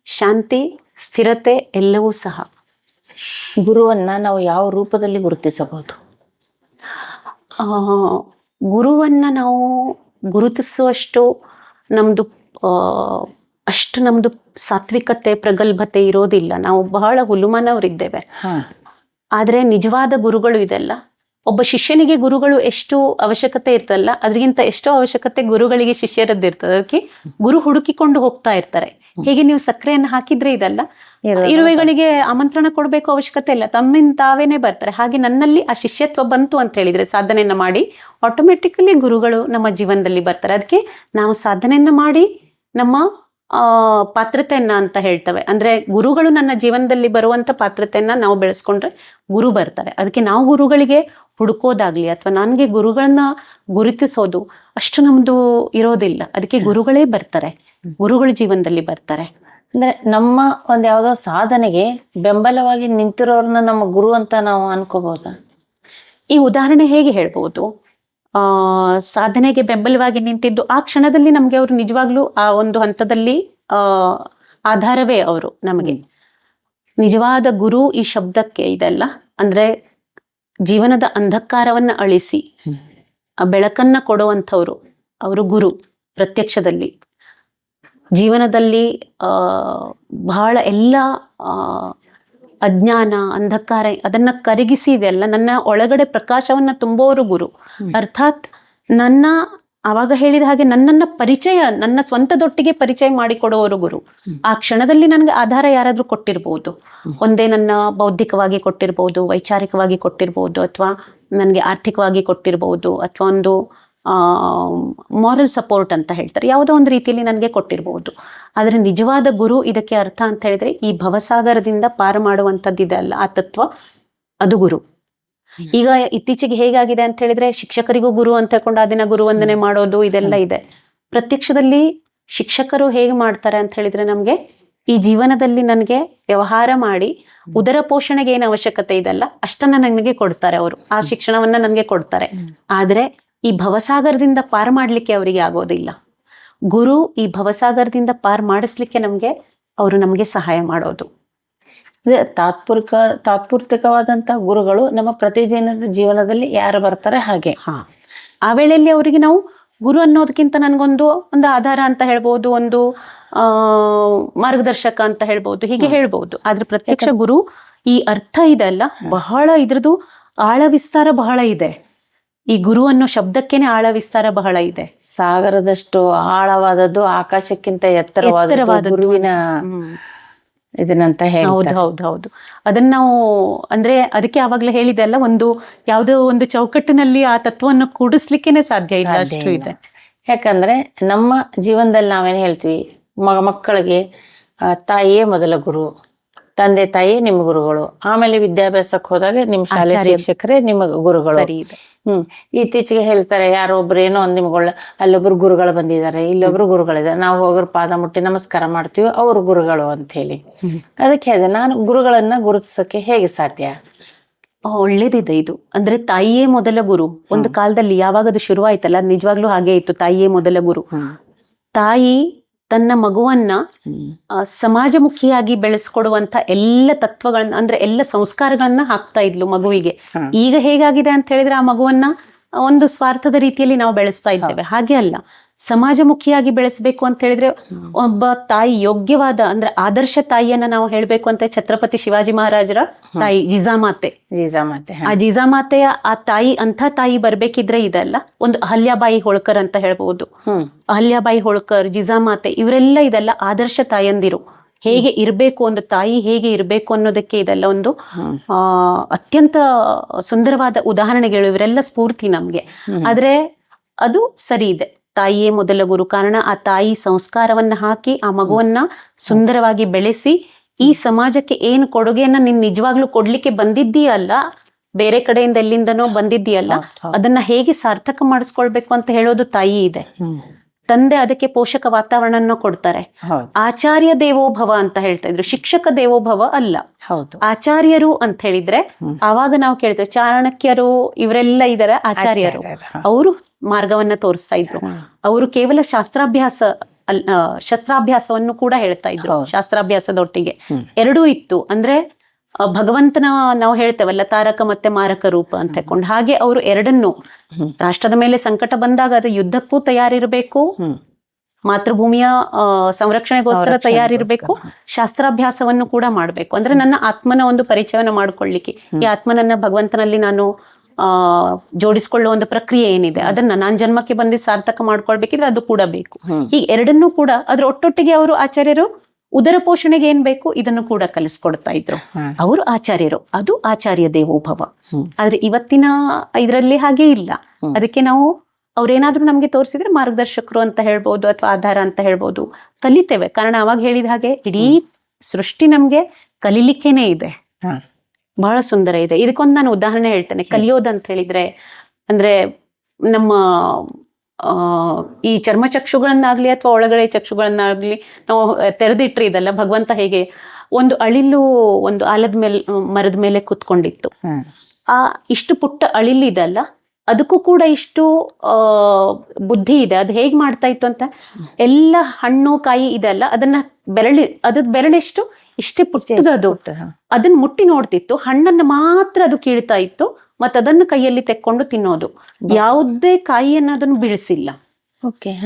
ಶಾಂತಿ, ಸ್ಥಿರತೆ ಎಲ್ಲವೂ ಸಹ. ಗುರುವನ್ನ ನಾವು ಯಾವ ರೂಪದಲ್ಲಿ ಗುರುತಿಸಬಹುದು? ಗುರುವನ್ನ ನಾವು ಗುರುತಿಸುವಷ್ಟು ನಮ್ದು ಅಷ್ಟು ನಮ್ದು ಸಾತ್ವಿಕತೆ ಪ್ರಗಲ್ಭತೆ ಇರೋದಿಲ್ಲ. ನಾವು ಬಹಳ ಹುಲುಮನವರಿದ್ದೇವೆ. ಆದ್ರೆ ನಿಜವಾದ ಗುರುಗಳು ಇದೆಲ್ಲ. ಒಬ್ಬ ಶಿಷ್ಯನಿಗೆ ಗುರುಗಳು ಎಷ್ಟು ಅವಶ್ಯಕತೆ ಇರ್ತಲ್ಲ, ಅದಕ್ಕಿಂತ ಎಷ್ಟೋ ಅವಶ್ಯಕತೆ ಗುರುಗಳಿಗೆ ಶಿಷ್ಯರದ್ದಿರ್ತದೆ. ಅದಕ್ಕೆ ಗುರು ಹುಡುಕಿಕೊಂಡು ಹೋಗ್ತಾ ಇರ್ತಾರೆ. ಹೇಗೆ ನೀವು ಸಕ್ಕರೆಯನ್ನು ಹಾಕಿದ್ರೆ ಇದೆಲ್ಲ ಇರುವೆಗಳಿಗೆ ಆಮಂತ್ರಣ ಕೊಡ್ಬೇಕು ಅವಶ್ಯಕತೆ ಇಲ್ಲ, ತಮ್ಮಿಂದ ತಾವೇನೆ ಬರ್ತಾರೆ. ಹಾಗೆ ನನ್ನಲ್ಲಿ ಆ ಶಿಷ್ಯತ್ವ ಬಂತು ಅಂತ ಹೇಳಿದ್ರೆ, ಸಾಧನೆಯನ್ನ ಮಾಡಿ ಆಟೋಮೆಟಿಕಲಿ ಗುರುಗಳು ನಮ್ಮ ಜೀವನದಲ್ಲಿ ಬರ್ತಾರೆ. ಅದಕ್ಕೆ ನಾವು ಸಾಧನೆಯನ್ನ ಮಾಡಿ ನಮ್ಮ ಪಾತ್ರತೆಯನ್ನ ಅಂತ ಹೇಳ್ತವೆ. ಅಂದ್ರೆ ಗುರುಗಳು ನನ್ನ ಜೀವನದಲ್ಲಿ ಬರುವಂತ ಪಾತ್ರತೆಯನ್ನ ನಾವು ಬೆಳೆಸ್ಕೊಂಡ್ರೆ ಗುರು ಬರ್ತಾರೆ. ಅದಕ್ಕೆ ನಾವು ಗುರುಗಳಿಗೆ ಹುಡುಕೋದಾಗ್ಲಿ ಅಥವಾ ನನಗೆ ಗುರುಗಳನ್ನ ಗುರುತಿಸೋದು ಅಷ್ಟು ನಮ್ದು ಇರೋದಿಲ್ಲ. ಅದಕ್ಕೆ ಗುರುಗಳೇ ಬರ್ತಾರೆ, ಗುರುಗಳ ಜೀವನದಲ್ಲಿ ಬರ್ತಾರೆ. ಅಂದ್ರೆ ನಮ್ಮ ಒಂದ್ ಯಾವ್ದೋ ಸಾಧನೆಗೆ ಬೆಂಬಲವಾಗಿ ನಿಂತಿರೋರ್ನ ನಮ್ಮ ಗುರು ಅಂತ ನಾವು ಅನ್ಕೋಬಹುದಾ? ಈ ಉದಾಹರಣೆ ಹೇಗೆ ಹೇಳ್ಬಹುದು? ಸಾಧನೆಗೆ ಬೆಂಬಲವಾಗಿ ನಿಂತಿದ್ದು ಆ ಕ್ಷಣದಲ್ಲಿ ನಮ್ಗೆ ಅವರು ನಿಜವಾಗ್ಲೂ ಆ ಒಂದು ಹಂತದಲ್ಲಿ ಆಧಾರವೇ ಅವರು ನಮಗೆ. ನಿಜವಾದ ಗುರು ಈ ಶಬ್ದಕ್ಕೆ ಇದೆಲ್ಲ ಅಂದ್ರೆ ಜೀವನದ ಅಂಧಕಾರವನ್ನ ಅಳಿಸಿ ಆ ಬೆಳಕನ್ನ ಕೊಡುವಂಥವ್ರು ಅವರು ಗುರು. ಪ್ರತ್ಯಕ್ಷದಲ್ಲಿ ಜೀವನದಲ್ಲಿ ಬಹಳ ಎಲ್ಲ ಅಜ್ಞಾನ ಅಂಧಕಾರ ಅದನ್ನ ಕರಗಿಸಿ ಇದೆಲ್ಲ ನನ್ನ ಒಳಗಡೆ ಪ್ರಕಾಶವನ್ನ ತುಂಬೋರು ಗುರು. ಅರ್ಥಾತ್ ನನ್ನ ಅವಾಗ ಹೇಳಿದ ಹಾಗೆ ನನ್ನನ್ನ ಪರಿಚಯ, ನನ್ನ ಸ್ವಂತದೊಟ್ಟಿಗೆ ಪರಿಚಯ ಮಾಡಿಕೊಡುವವರು ಗುರು. ಆ ಕ್ಷಣದಲ್ಲಿ ನನಗೆ ಆಧಾರ ಯಾರಾದ್ರೂ ಕೊಟ್ಟಿರ್ಬೋದು. ಒಂದೇ ನನ್ನ ಬೌದ್ಧಿಕವಾಗಿ ಕೊಟ್ಟಿರ್ಬೋದು, ವೈಚಾರಿಕವಾಗಿ ಕೊಟ್ಟಿರ್ಬೋದು, ಅಥವಾ ನನಗೆ ಆರ್ಥಿಕವಾಗಿ ಕೊಟ್ಟಿರ್ಬೋದು, ಅಥವಾ ಒಂದು ಮಾರಲ್ ಸಪೋರ್ಟ್ ಅಂತ ಹೇಳ್ತಾರೆ, ಯಾವುದೋ ಒಂದು ರೀತಿಯಲ್ಲಿ ನನಗೆ ಕೊಟ್ಟಿರ್ಬೋದು. ಆದ್ರೆ ನಿಜವಾದ ಗುರು ಇದಕ್ಕೆ ಅರ್ಥ ಅಂತ ಹೇಳಿದ್ರೆ ಈ ಭವಸಾಗರದಿಂದ ಪಾರು ಮಾಡುವಂಥದ್ದಿದೆ ಅಲ್ಲ ಆ ತತ್ವ, ಅದು ಗುರು. ಈಗ ಇತ್ತೀಚೆಗೆ ಹೇಗಾಗಿದೆ ಅಂತ ಹೇಳಿದ್ರೆ ಶಿಕ್ಷಕರಿಗೂ ಗುರು ಅಂತ ಹೇಳ್ಕೊಂಡು ಆ ದಿನ ಗುರು ವಂದನೆ ಮಾಡೋದು ಇದೆಲ್ಲ ಇದೆ. ಪ್ರತ್ಯಕ್ಷದಲ್ಲಿ ಶಿಕ್ಷಕರು ಹೇಗೆ ಮಾಡ್ತಾರೆ ಅಂತ ಹೇಳಿದ್ರೆ ನಮ್ಗೆ ಈ ಜೀವನದಲ್ಲಿ ನನಗೆ ವ್ಯವಹಾರ ಮಾಡಿ ಉದರ ಪೋಷಣೆಗೆ ಏನು ಅವಶ್ಯಕತೆ ಇದೆಲ್ಲ ಅಷ್ಟನ್ನ ನನಗೆ ಕೊಡ್ತಾರೆ ಅವರು, ಆ ಶಿಕ್ಷಣವನ್ನ ನನಗೆ ಕೊಡ್ತಾರೆ. ಆದ್ರೆ ಈ ಭವಸಾಗರದಿಂದ ಪಾರು ಮಾಡ್ಲಿಕ್ಕೆ ಅವರಿಗೆ ಆಗೋದಿಲ್ಲ. ಗುರು ಈ ಭವಸಾಗರದಿಂದ ಪಾರು ಮಾಡಿಸ್ಲಿಕ್ಕೆ ಅವರು ನಮ್ಗೆ ಸಹಾಯ ಮಾಡೋದು. ತಾತ್ಪೂರ್ತಿಕವಾದಂತಹ ಗುರುಗಳು ನಮ್ಮ ಪ್ರತಿದಿನದ ಜೀವನದಲ್ಲಿ ಯಾರು ಬರ್ತಾರೆ ಹಾಗೆ. ಆ ವೇಳೆಯಲ್ಲಿ ಅವರಿಗೆ ನಾವು ಗುರು ಅನ್ನೋದಕ್ಕಿಂತ ನನ್ಗೊಂದು ಆಧಾರ ಅಂತ ಹೇಳ್ಬೋದು, ಒಂದು ಮಾರ್ಗದರ್ಶಕ ಅಂತ ಹೇಳ್ಬೋದು, ಹೀಗೆ ಹೇಳ್ಬೋದು. ಆದ್ರೆ ಪ್ರತ್ಯಕ್ಷ ಗುರು ಈ ಅರ್ಥ ಇದೆಲ್ಲ ಬಹಳ, ಇದ್ರದ್ದು ಆಳ ವಿಸ್ತಾರ ಬಹಳ ಇದೆ. ಈ ಗುರು ಅನ್ನೋ ಶಬ್ದಕ್ಕೇನೆ ಆಳ ವಿಸ್ತಾರ ಬಹಳ ಇದೆ. ಸಾಗರದಷ್ಟು ಆಳವಾದದ್ದು, ಆಕಾಶಕ್ಕಿಂತ ಎತ್ತರವಾದ ಗುರುವಿನ ಇದನ್ನಂತ ಹೇಳಿ. ಹೌದು. ಅದನ್ನ ನಾವು ಅಂದ್ರೆ ಅದಕ್ಕೆ ಆವಾಗ್ಲೇ ಹೇಳಿದೆ ಅಲ್ಲ, ಯಾವುದೋ ಒಂದು ಚೌಕಟ್ಟಿನಲ್ಲಿ ಆ ತತ್ವವನ್ನು ಕೂಡಿಸ್ಲಿಕ್ಕೇನೆ ಸಾಧ್ಯ ಇಲ್ಲ, ಅಷ್ಟು ಇದೆ. ಯಾಕಂದ್ರೆ ನಮ್ಮ ಜೀವನದಲ್ಲಿ ನಾವೇನ್ ಹೇಳ್ತೀವಿ, ಮಕ್ಕಳಿಗೆ ತಾಯಿಯೇ ಮೊದಲ ಗುರು, ತಂದೆ ತಾಯಿ ನಿಮ್ಮ ಗುರುಗಳು, ಆಮೇಲೆ ವಿದ್ಯಾಭ್ಯಾಸಕ್ಕೆ ಹೋದಾಗ ನಿಮ್ ಶಾಲೆ ಶಿಕ್ಷಕರೇ ನಿಮ್ಮ ಗುರುಗಳು. ಇತ್ತೀಚೆಗೆ ಹೇಳ್ತಾರೆ ಯಾರೋ ಒಬ್ರು ಏನೋ ಒಂದ್ ನಿಮ್ಗಳ ಅಲ್ಲೊಬ್ರು ಗುರುಗಳು ಬಂದಿದ್ದಾರೆ, ಇಲ್ಲೊಬ್ರು ಗುರುಗಳಿದ್ದಾರೆ, ನಾವು ಹೋಗ್ರ ಪಾದ ಮುಟ್ಟಿ ನಮಸ್ಕಾರ ಮಾಡ್ತೀವಿ, ಅವ್ರು ಗುರುಗಳು ಅಂತ ಹೇಳಿ. ಅದಕ್ಕೆ ಹೇಳಿದೆ ನಾನು, ಗುರುಗಳನ್ನ ಗುರುತಿಸಕ್ಕೆ ಹೇಗೆ ಸಾಧ್ಯ? ಒಳ್ಳೇದಿದೆ ಇದು. ಅಂದ್ರೆ ತಾಯಿಯೇ ಮೊದಲ ಗುರು. ಒಂದು ಕಾಲದಲ್ಲಿ ಯಾವಾಗ ಅದು ಶುರುವಾಯ್ತಲ್ಲ, ನಿಜವಾಗ್ಲೂ ಹಾಗೆ ಇತ್ತು, ತಾಯಿಯೇ ಮೊದಲ ಗುರು. ತಾಯಿ ತನ್ನ ಮಗುವನ್ನ ಸಮಾಜಮುಖಿಯಾಗಿ ಬೆಳೆಸ್ಕೊಡುವಂತ ಎಲ್ಲ ತತ್ವಗಳನ್ನ ಅಂದ್ರೆ ಎಲ್ಲ ಸಂಸ್ಕಾರಗಳನ್ನ ಹಾಕ್ತಾ ಇದ್ಲು ಮಗುವಿಗೆ. ಈಗ ಹೇಗಾಗಿದೆ ಅಂತ ಹೇಳಿದ್ರೆ ಆ ಮಗುವನ್ನ ಒಂದು ಸ್ವಾರ್ಥದ ರೀತಿಯಲ್ಲಿ ನಾವು ಬೆಳೆಸ್ತಾ ಇದ್ದೇವೆ. ಹಾಗೆ ಅಲ್ಲ, ಸಮಾಜಮುಖಿಯಾಗಿ ಬೆಳೆಸಬೇಕು ಅಂತ ಹೇಳಿದ್ರೆ ಒಬ್ಬ ತಾಯಿ ಯೋಗ್ಯವಾದ ಅಂದ್ರೆ ಆದರ್ಶ ತಾಯಿಯನ್ನ ನಾವು ಹೇಳ್ಬೇಕು ಅಂತ ಛತ್ರಪತಿ ಶಿವಾಜಿ ಮಹಾರಾಜರ ತಾಯಿ ಜಿಜಾಮಾತೆ. ಆ ಜಿಜಾಮಾತೆಯ ಆ ತಾಯಿ ಅಂಥ ತಾಯಿ ಬರ್ಬೇಕಿದ್ರೆ ಇದಲ್ಲ, ಒಂದು ಅಹಲ್ಯಾಬಾಯಿ ಹೋಳ್ಕರ್ ಅಂತ ಹೇಳ್ಬಹುದು. ಅಹಲ್ಯಾಬಾಯಿ ಹೋಳ್ಕರ್, ಜಿಜಾಮಾತೆ ಇವರೆಲ್ಲ ಇದೆಲ್ಲ ಆದರ್ಶ ತಾಯಂದಿರು. ಹೇಗೆ ಇರ್ಬೇಕು, ಒಂದು ತಾಯಿ ಹೇಗೆ ಇರ್ಬೇಕು ಅನ್ನೋದಕ್ಕೆ ಇದೆಲ್ಲ ಒಂದು ಅತ್ಯಂತ ಸುಂದರವಾದ ಉದಾಹರಣೆಗಳು. ಇವರೆಲ್ಲ ಸ್ಫೂರ್ತಿ ನಮ್ಗೆ. ಆದ್ರೆ ಅದು ಸರಿ ಇದೆ, ತಾಯಿಯೇ ಮೊದಲ ಗುರು. ಕಾರಣ ಆ ತಾಯಿ ಸಂಸ್ಕಾರವನ್ನ ಹಾಕಿ ಆ ಮಗುವನ್ನ ಸುಂದರವಾಗಿ ಬೆಳೆಸಿ ಈ ಸಮಾಜಕ್ಕೆ ಏನು ಕೊಡುಗೆಯನ್ನ ನೀನ್ ನಿಜವಾಗ್ಲೂ ಕೊಡ್ಲಿಕ್ಕೆ ಬಂದಿದ್ದೀಯಲ್ಲ, ಬೇರೆ ಕಡೆಯಿಂದ ಎಲ್ಲಿಂದನೋ ಬಂದಿದ್ದೀಯಲ್ಲ, ಅದನ್ನ ಹೇಗೆ ಸಾರ್ಥಕ ಮಾಡಿಸ್ಕೊಳ್ಬೇಕು ಅಂತ ಹೇಳೋದು ತಾಯಿ ಇದೆ. ತಂದೆ ಅದಕ್ಕೆ ಪೋಷಕ ವಾತಾವರಣ ಕೊಡ್ತಾರೆ. ಆಚಾರ್ಯ ದೇವೋಭವ ಅಂತ ಹೇಳ್ತಾ ಇದ್ರು, ಶಿಕ್ಷಕ ದೇವೋಭವ ಅಲ್ಲ. ಆಚಾರ್ಯರು ಅಂತ ಹೇಳಿದ್ರೆ ಆವಾಗ ನಾವು ಕೇಳ್ತೇವೆ, ಚಾಣಕ್ಯರು ಇವರೆಲ್ಲ ಇದಾರೆ ಆಚಾರ್ಯರು. ಅವರು ಮಾರ್ಗವನ್ನ ತೋರಿಸ್ತಾ ಇದ್ರು. ಅವರು ಕೇವಲ ಶಸ್ತ್ರಾಭ್ಯಾಸವನ್ನು ಕೂಡ ಹೇಳ್ತಾ ಇದ್ರು. ಶಾಸ್ತ್ರಾಭ್ಯಾಸದೊಟ್ಟಿಗೆ ಎರಡೂ ಇತ್ತು. ಅಂದ್ರೆ ಭಗವಂತನ ನಾವು ಹೇಳ್ತೇವಲ್ಲ ತಾರಕ ಮತ್ತೆ ಮಾರಕ ರೂಪ ಅಂತ ಹೇಳ್ಕೊಂಡು, ಹಾಗೆ ಅವರು ಎರಡನ್ನು, ರಾಷ್ಟ್ರದ ಮೇಲೆ ಸಂಕಟ ಬಂದಾಗ ಅದು ಯುದ್ಧಕ್ಕೂ ತಯಾರಿರ್ಬೇಕು, ಮಾತೃಭೂಮಿಯ ಸಂರಕ್ಷಣೆಗೋಸ್ಕರ ತಯಾರಿರ್ಬೇಕು, ಶಾಸ್ತ್ರಾಭ್ಯಾಸವನ್ನು ಕೂಡ ಮಾಡ್ಬೇಕು. ಅಂದ್ರೆ ನನ್ನ ಆತ್ಮನ ಒಂದು ಪರಿಚಯವನ್ನ ಮಾಡ್ಕೊಳ್ಳಿಕ್ಕೆ, ಈ ಆತ್ಮನನ್ನ ಭಗವಂತನಲ್ಲಿ ನಾನು ಜೋಡಿಸ್ಕೊಳ್ಳುವ ಒಂದು ಪ್ರಕ್ರಿಯೆ ಏನಿದೆ ಅದನ್ನ ನಾನ್ ಜನ್ಮಕ್ಕೆ ಬಂದು ಸಾರ್ಥಕ ಮಾಡ್ಕೊಳ್ಬೇಕಿದ್ರೆ ಅದು ಕೂಡ ಬೇಕು. ಈ ಎರಡನ್ನೂ ಕೂಡ ಅದ್ರ ಒಟ್ಟೊಟ್ಟಿಗೆ ಅವರು ಆಚಾರ್ಯರು ಉದರ ಪೋಷಣೆಗೆ ಏನ್ ಬೇಕು ಇದನ್ನು ಕೂಡ ಕಲಿಸ್ಕೊಡ್ತಾ ಇದ್ರು. ಅವರು ಆಚಾರ್ಯರು, ಅದು ಆಚಾರ್ಯ ದೇವೋಭವ. ಆದ್ರೆ ಇವತ್ತಿನ ಇದರಲ್ಲಿ ಹಾಗೆ ಇಲ್ಲ. ಅದಕ್ಕೆ ನಾವು ಅವ್ರೇನಾದ್ರೂ ನಮ್ಗೆ ತೋರಿಸಿದ್ರೆ ಮಾರ್ಗದರ್ಶಕರು ಅಂತ ಹೇಳ್ಬೋದು, ಅಥವಾ ಆಧಾರ ಅಂತ ಹೇಳ್ಬೋದು. ಕಲಿತೇವೆ, ಕಾರಣ ಅವಾಗ ಹೇಳಿದ ಹಾಗೆ ಇಡೀ ಸೃಷ್ಟಿ ನಮ್ಗೆ ಕಲಿಲಿಕ್ಕೇನೆ ಇದೆ, ಬಹಳ ಸುಂದರ ಇದೆ. ಇದಕ್ಕೊಂದು ನಾನು ಉದಾಹರಣೆ ಹೇಳ್ತೇನೆ. ಕಲಿಯೋದಂತ ಹೇಳಿದ್ರೆ ಅಂದ್ರೆ ನಮ್ಮ ಈ ಚರ್ಮಚಕ್ಷುಗಳನ್ನಾಗ್ಲಿ ಅಥವಾ ಒಳಗಡೆ ಚಕ್ಷುಗಳನ್ನಾಗ್ಲಿ ನಾವು ತೆರೆದಿಟ್ರಿ ಇದಲ್ಲ, ಭಗವಂತ ಹೇಗೆ ಒಂದು ಅಳಿಲು ಒಂದು ಆಲದ ಮೇಲೆ ಮರದ ಮೇಲೆ ಕೂತ್ಕೊಂಡಿತ್ತು. ಆ ಇಷ್ಟು ಪುಟ್ಟ ಅಳಿಲು ಇದಲ್ಲ, ಅದಕ್ಕೂ ಕೂಡ ಇಷ್ಟು ಬುದ್ಧಿ ಇದೆ. ಅದು ಹೇಗ್ ಮಾಡ್ತಾ ಇತ್ತು ಅಂತ, ಎಲ್ಲ ಹಣ್ಣು ಕಾಯಿ ಇದೆಲ್ಲ ಅದನ್ನ ಅದ್ರ ಬೆರಳೆಷ್ಟು ಇಷ್ಟೇ ಪುಟ್ಟದು, ಅದನ್ನ ಮುಟ್ಟಿ ನೋಡ್ತಿತ್ತು. ಹಣ್ಣನ್ನ ಮಾತ್ರ ಅದು ಕೀಳ್ತಾ ಇತ್ತು, ಮತ್ತೆ ಅದನ್ನು ಕೈಯಲ್ಲಿ ತೆಕ್ಕೊಂಡು ತಿನ್ನೋದು. ಯಾವುದೇ ಕಾಯಿಯನ್ನ ಅದನ್ನು ಬೀಳಿಸಿಲ್ಲ.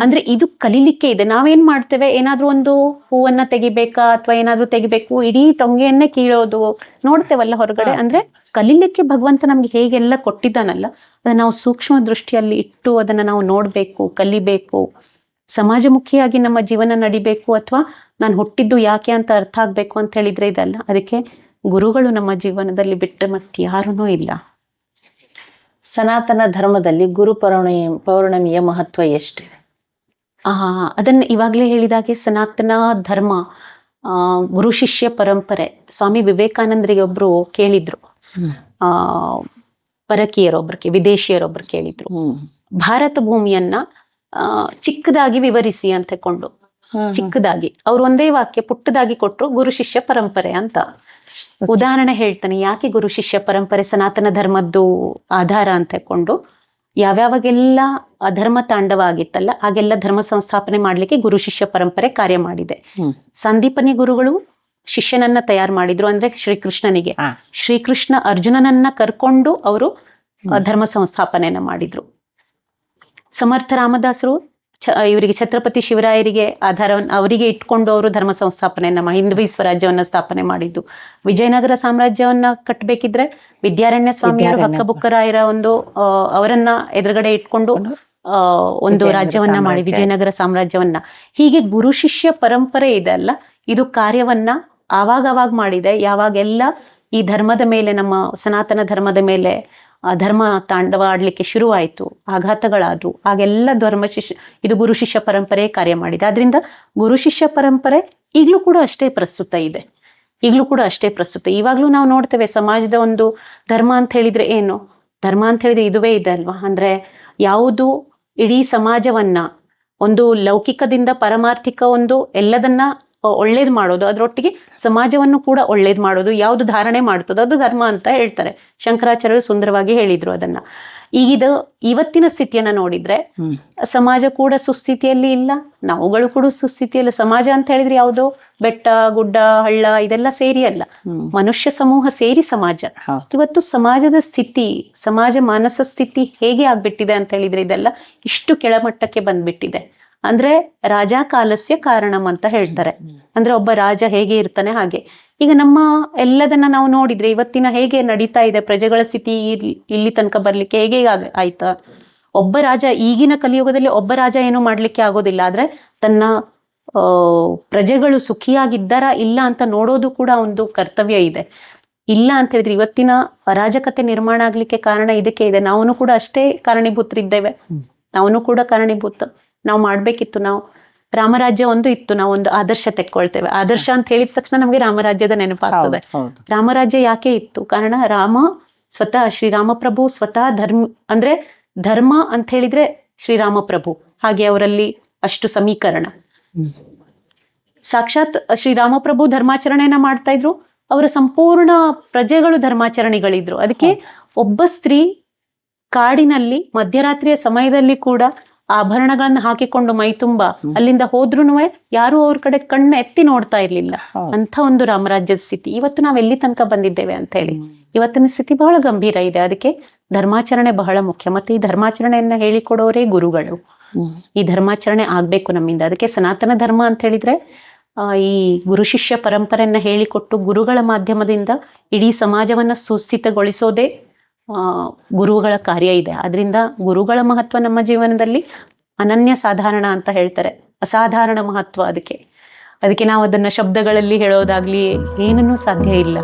ಅಂದ್ರೆ ಇದು ಕಲಿಲಿಕ್ಕೆ ಇದೆ. ನಾವೇನ್ ಮಾಡ್ತೇವೆ, ಏನಾದ್ರೂ ಒಂದು ಹೂವನ್ನ ತೆಗಿಬೇಕಾ ಅಥವಾ ಏನಾದ್ರೂ ತೆಗಿಬೇಕು, ಇಡೀ ಟೊಂಗೆಯನ್ನೇ ಕೀಳೋದು ನೋಡ್ತೇವಲ್ಲ ಹೊರಗಡೆ. ಅಂದ್ರೆ ಕಲಿಲಿಕ್ಕೆ ಭಗವಂತ ನಮ್ಗೆ ಹೇಗೆಲ್ಲ ಕೊಟ್ಟಿದ್ದಾನಲ್ಲ, ಅದನ್ನ ನಾವು ಸೂಕ್ಷ್ಮ ದೃಷ್ಟಿಯಲ್ಲಿ ಇಟ್ಟು ಅದನ್ನ ನಾವು ನೋಡ್ಬೇಕು, ಕಲಿಬೇಕು, ಸಮಾಜಮುಖಿಯಾಗಿ ನಮ್ಮ ಜೀವನ ನಡಿಬೇಕು. ಅಥವಾ ನಾನು ಹುಟ್ಟಿದ್ದು ಯಾಕೆ ಅಂತ ಅರ್ಥ ಆಗ್ಬೇಕು ಅಂತ ಹೇಳಿದ್ರೆ ಇದಲ್ಲ. ಅದಕ್ಕೆ ಗುರುಗಳು ನಮ್ಮ ಜೀವನದಲ್ಲಿ ಬಿಟ್ಟರೆ ಮತ್ತೆ ಯಾರೂ ಇಲ್ಲ. ಸನಾತನ ಧರ್ಮದಲ್ಲಿ ಗುರು ಪೌರ್ಣಮಿಯ ಮಹತ್ವ ಎಷ್ಟಿದೆ? ಅದನ್ನ ಇವಾಗಲೇ ಹೇಳಿದಾಗೆ ಸನಾತನ ಧರ್ಮ ಗುರು ಶಿಷ್ಯ ಪರಂಪರೆ. ಸ್ವಾಮಿ ವಿವೇಕಾನಂದರಿಗೆ ಒಬ್ರು ಕೇಳಿದ್ರು, ಪರಕೀಯರೊಬ್ರಿಗೆ, ವಿದೇಶಿಯರೊಬ್ರು ಕೇಳಿದ್ರು, ಭಾರತ ಭೂಮಿಯನ್ನ ಚಿಕ್ಕದಾಗಿ ವಿವರಿಸಿ ಅಂತ ಕೊಂಡು, ಚಿಕ್ಕದಾಗಿ ಅವ್ರು ಒಂದೇ ವಾಕ್ಯ ಪುಟ್ಟದಾಗಿ ಕೊಟ್ರು, ಗುರು ಶಿಷ್ಯ ಪರಂಪರೆ ಅಂತ. ಉದಾಹರಣೆ ಹೇಳ್ತಾನೆ, ಯಾಕೆ ಗುರು ಶಿಷ್ಯ ಪರಂಪರೆ ಸನಾತನ ಧರ್ಮದ್ದು ಆಧಾರ ಅಂತ ಕೊಂಡು. ಯಾವ್ಯಾವಾಗೆಲ್ಲ ಅಧರ್ಮ ತಾಂಡವ ಆಗಿತ್ತಲ್ಲ, ಆಗೆಲ್ಲ ಧರ್ಮ ಸಂಸ್ಥಾಪನೆ ಮಾಡ್ಲಿಕ್ಕೆ ಗುರು ಶಿಷ್ಯ ಪರಂಪರೆ ಕಾರ್ಯ ಮಾಡಿದೆ. ಸಂದೀಪನಿ ಗುರುಗಳು ಶಿಷ್ಯನನ್ನ ತಯಾರು ಮಾಡಿದ್ರು, ಅಂದ್ರೆ ಶ್ರೀಕೃಷ್ಣನಿಗೆ. ಶ್ರೀಕೃಷ್ಣ ಅರ್ಜುನನನ್ನ ಕರ್ಕೊಂಡು ಅವರು ಧರ್ಮ ಸಂಸ್ಥಾಪನೆಯನ್ನ ಮಾಡಿದ್ರು. ಸಮರ್ಥ ರಾಮದಾಸರು ಇವರಿಗೆ ಛತ್ರಪತಿ ಶಿವರಾಯರಿಗೆ ಆಧಾರವನ್ನು ಅವರಿಗೆ ಇಟ್ಕೊಂಡು ಅವರು ಧರ್ಮ ಸಂಸ್ಥಾಪನೆಯನ್ನ ಹಿಂದೂ ಸ್ವರಾಜ್ಯವನ್ನ ಸ್ಥಾಪನೆ ಮಾಡಿದ್ದು. ವಿಜಯನಗರ ಸಾಮ್ರಾಜ್ಯವನ್ನ ಕಟ್ಟಬೇಕಿದ್ರೆ ವಿದ್ಯಾರಣ್ಯ ಸ್ವಾಮಿಯವರು ಹಕ್ಕಬುಕ್ಕರಾಯರ ಒಂದು ಅವರನ್ನ ಎದುರುಗಡೆ ಇಟ್ಕೊಂಡು ಒಂದು ರಾಜ್ಯವನ್ನ ಮಾಡಿ ವಿಜಯನಗರ ಸಾಮ್ರಾಜ್ಯವನ್ನ. ಹೀಗೆ ಗುರು ಶಿಷ್ಯ ಪರಂಪರೆ ಇದೆಲ್ಲ, ಇದು ಕಾರ್ಯವನ್ನ ಆವಾಗ ಮಾಡಿದೆ. ಯಾವಾಗೆಲ್ಲ ಈ ಧರ್ಮದ ಮೇಲೆ, ನಮ್ಮ ಸನಾತನ ಧರ್ಮದ ಮೇಲೆ ಧರ್ಮ ತಾಂಡವ ಆಡ್ಲಿಕ್ಕೆ ಶುರುವಾಯಿತು, ಆಘಾತಗಳಾದವು, ಆಗೆಲ್ಲ ಇದು ಗುರು ಶಿಷ್ಯ ಪರಂಪರೆ ಕಾರ್ಯ ಮಾಡಿದೆ. ಆದ್ರಿಂದ ಗುರು ಶಿಷ್ಯ ಪರಂಪರೆ ಈಗಲೂ ಕೂಡ ಅಷ್ಟೇ ಪ್ರಸ್ತುತ ಇದೆ, ಇವಾಗ್ಲೂ ನಾವು ನೋಡ್ತೇವೆ. ಸಮಾಜದ ಒಂದು ಧರ್ಮ ಅಂತ ಹೇಳಿದ್ರೆ ಏನು? ಧರ್ಮ ಅಂತ ಹೇಳಿದ್ರೆ ಇದುವೇ ಇದೆ ಅಲ್ವಾ? ಅಂದ್ರೆ ಯಾವುದು ಇಡೀ ಸಮಾಜವನ್ನ ಒಂದು ಲೌಕಿಕದಿಂದ ಪರಮಾರ್ಥಿಕ ಒಂದು ಎಲ್ಲದನ್ನ ಒಳ್ಳೇದು ಮಾಡೋದು, ಅದರೊಟ್ಟಿಗೆ ಸಮಾಜವನ್ನು ಕೂಡ ಒಳ್ಳೇದು ಮಾಡೋದು, ಯಾವುದು ಧಾರಣೆ ಮಾಡ್ತದೋ ಅದು ಧರ್ಮ ಅಂತ ಹೇಳ್ತಾರೆ. ಶಂಕರಾಚಾರ್ಯರು ಸುಂದರವಾಗಿ ಹೇಳಿದ್ರು ಅದನ್ನ. ಈಗಿದು ಇವತ್ತಿನ ಸ್ಥಿತಿಯನ್ನ ನೋಡಿದ್ರೆ ಸಮಾಜ ಕೂಡ ಸುಸ್ಥಿತಿಯಲ್ಲಿ ಇಲ್ಲ, ನಾವುಗಳು ಕೂಡ ಸುಸ್ಥಿತಿಯಲ್ಲಿ. ಸಮಾಜ ಅಂತ ಹೇಳಿದ್ರೆ ಯಾವುದೋ ಬೆಟ್ಟ ಗುಡ್ಡ ಹಳ್ಳ ಇದೆಲ್ಲ ಸೇರಿ ಅಲ್ಲ, ಮನುಷ್ಯ ಸಮೂಹ ಸೇರಿ ಸಮಾಜ. ಇವತ್ತು ಸಮಾಜದ ಸ್ಥಿತಿ, ಸಮಾಜ ಮಾನಸ ಸ್ಥಿತಿ ಹೇಗೆ ಆಗ್ಬಿಟ್ಟಿದೆ ಅಂತ ಹೇಳಿದ್ರೆ ಇದೆಲ್ಲ ಇಷ್ಟು ಕೆಳಮಟ್ಟಕ್ಕೆ ಬಂದ್ಬಿಟ್ಟಿದೆ. ಅಂದ್ರೆ ರಾಜ ಕಾಲಸ್ಯ ಕಾರಣಂ ಅಂತ ಹೇಳ್ತಾರೆ. ಅಂದ್ರೆ ಒಬ್ಬ ರಾಜ ಹೇಗೆ ಇರ್ತಾನೆ ಹಾಗೆ. ಈಗ ನಮ್ಮ ಎಲ್ಲದನ್ನ ನಾವು ನೋಡಿದ್ರೆ ಇವತ್ತಿನ ಹೇಗೆ ನಡೀತಾ ಇದೆ ಪ್ರಜೆಗಳ ಸ್ಥಿತಿ ಇಲ್ಲಿ ತನಕ ಬರ್ಲಿಕ್ಕೆ ಹೇಗೆ ಆಯ್ತಾ? ಒಬ್ಬ ರಾಜ ಈಗಿನ ಕಲಿಯುಗದಲ್ಲಿ ಒಬ್ಬ ರಾಜ ಏನು ಮಾಡ್ಲಿಕ್ಕೆ ಆಗೋದಿಲ್ಲ, ಆದ್ರೆ ತನ್ನ ಪ್ರಜೆಗಳು ಸುಖಿಯಾಗಿದ್ದಾರಾ ಇಲ್ಲ ಅಂತ ನೋಡೋದು ಕೂಡ ಒಂದು ಕರ್ತವ್ಯ ಇದೆ. ಇಲ್ಲ ಅಂತ ಹೇಳಿದ್ರೆ ಇವತ್ತಿನ ಅರಾಜಕತೆ ನಿರ್ಮಾಣ ಆಗ್ಲಿಕ್ಕೆ ಕಾರಣ ಇದಕ್ಕೆ ಇದೆ. ನಾವು ಕೂಡ ಅಷ್ಟೇ ಕಾರಣೀಭೂತರಿದ್ದೇವೆ, ನಾವು ಕೂಡ ಕಾರಣೀಭೂತ. ನಾವು ಮಾಡ್ಬೇಕಿತ್ತು. ನಾವು ರಾಮರಾಜ್ಯ ಒಂದು ಇತ್ತು, ನಾವು ಒಂದು ಆದರ್ಶ ತೆಕ್ಕೊಳ್ತೇವೆ. ಆದರ್ಶ ಅಂತ ಹೇಳಿದ ತಕ್ಷಣ ನಮಗೆ ರಾಮರಾಜ್ಯದ ನೆನಪಾಗ್ತದೆ. ರಾಮರಾಜ್ಯ ಯಾಕೆ ಇತ್ತು? ಕಾರಣ ರಾಮ ಸ್ವತಃ ಶ್ರೀರಾಮಪ್ರಭು ಸ್ವತಃ ಅಂದ್ರೆ ಧರ್ಮ ಅಂತ ಹೇಳಿದ್ರೆ ಶ್ರೀರಾಮಪ್ರಭು, ಹಾಗೆ ಅವರಲ್ಲಿ ಅಷ್ಟು ಸಮೀಕರಣ. ಸಾಕ್ಷಾತ್ ಶ್ರೀರಾಮಪ್ರಭು ಧರ್ಮಾಚರಣೆಯನ್ನ ಮಾಡ್ತಾ ಇದ್ರು, ಅವರ ಸಂಪೂರ್ಣ ಪ್ರಜೆಗಳು ಧರ್ಮಾಚರಣೆಗಳಿದ್ರು. ಅದಕ್ಕೆ ಒಬ್ಬ ಸ್ತ್ರೀ ಕಾಡಿನಲ್ಲಿ ಮಧ್ಯರಾತ್ರಿಯ ಸಮಯದಲ್ಲಿ ಕೂಡ ಆಭರಣಗಳನ್ನ ಹಾಕಿಕೊಂಡು ಮೈ ತುಂಬಾ ಅಲ್ಲಿಂದ ಹೋದ್ರುನು ಯಾರು ಅವ್ರ ಕಡೆ ಕಣ್ಣು ಎತ್ತಿ ನೋಡ್ತಾ ಇರ್ಲಿಲ್ಲ. ಅಂತ ಒಂದು ರಾಮರಾಜ್ಯದ ಸ್ಥಿತಿ. ಇವತ್ತು ನಾವ್ ಎಲ್ಲಿ ತನಕ ಬಂದಿದ್ದೇವೆ ಅಂತ ಹೇಳಿ, ಇವತ್ತಿನ ಸ್ಥಿತಿ ಬಹಳ ಗಂಭೀರ ಇದೆ. ಅದಕ್ಕೆ ಧರ್ಮಾಚರಣೆ ಬಹಳ ಮುಖ್ಯ. ಮತ್ತೆ ಈ ಧರ್ಮಾಚರಣೆಯನ್ನ ಹೇಳಿಕೊಡೋರೇ ಗುರುಗಳು. ಈ ಧರ್ಮಾಚರಣೆ ಆಗ್ಬೇಕು ನಮ್ಮಿಂದ. ಅದಕ್ಕೆ ಸನಾತನ ಧರ್ಮ ಅಂತ ಹೇಳಿದ್ರೆ ಈ ಗುರು ಶಿಷ್ಯ ಪರಂಪರೆಯನ್ನ ಹೇಳಿಕೊಟ್ಟು ಗುರುಗಳ ಮಾಧ್ಯಮದಿಂದ ಇಡೀ ಸಮಾಜವನ್ನ ಸುಸ್ಥಿತಗೊಳಿಸೋದೇ ಗುರುಗಳ ಕಾರ್ಯ ಇದೆ. ಅದರಿಂದ ಗುರುಗಳ ಮಹತ್ವ ನಮ್ಮ ಜೀವನದಲ್ಲಿ ಅನನ್ಯ ಸಾಧಾರಣ ಅಂತ ಹೇಳ್ತಾರೆ, ಅಸಾಧಾರಣ ಮಹತ್ವ. ಅದಕ್ಕೆ ನಾವು ಅದನ್ನ ಶಬ್ದಗಳಲ್ಲಿ ಹೇಳೋದಾಗ್ಲಿ ಏನನ್ನೂ ಸಾಧ್ಯ ಇಲ್ಲ.